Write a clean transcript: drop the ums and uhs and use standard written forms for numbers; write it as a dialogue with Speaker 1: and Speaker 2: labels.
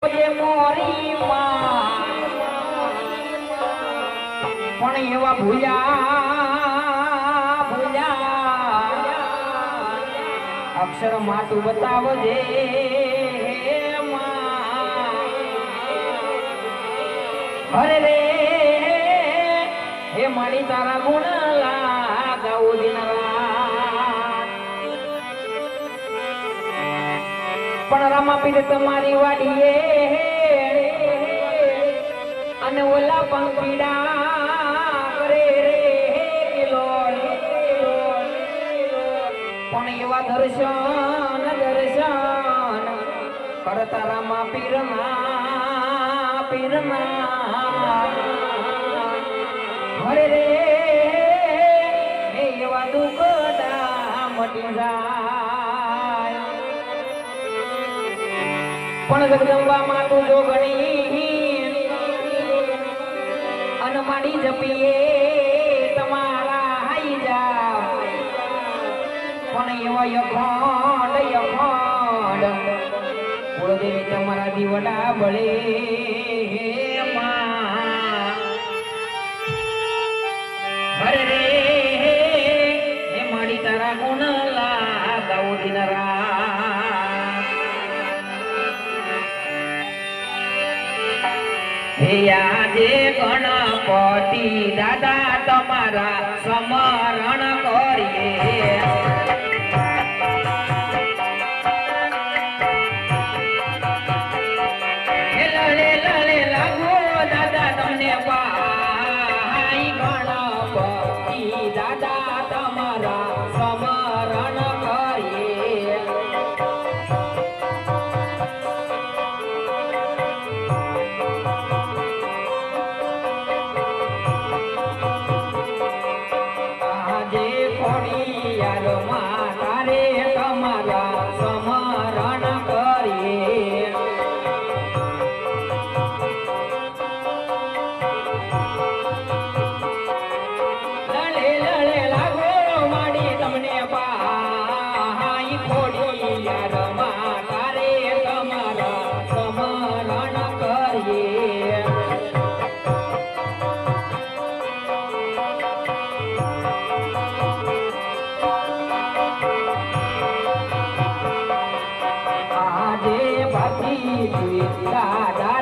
Speaker 1: જે મોરી માં પણ એવા ભૂલ્યા ભૂલ્યા અક્ષર માતું બતાવજે અરે રે હે મારી તારા ગુણ લાગાવું દિન રાત પણ રામા પીર તમારી વાડીએ અને ઓલા પંખીડા કરે રે કિલોલ પણ એવા દર્શન દર્શન કરતા રામા પીરના હરે રે એવા દુઃખડા મટી જાય પણ જગદંબા માતું જોગણી અન માડી જપીએ તમારા હાઈ જા પણ એવા યખંડ કુળદેવી તમારા દીવડા બળે હરે રે હે માડી તારા ગુણ લાગાવો દિન રાત હે આજે ગણપતિ દાદા તમારા સમરણ કરીએ દાદા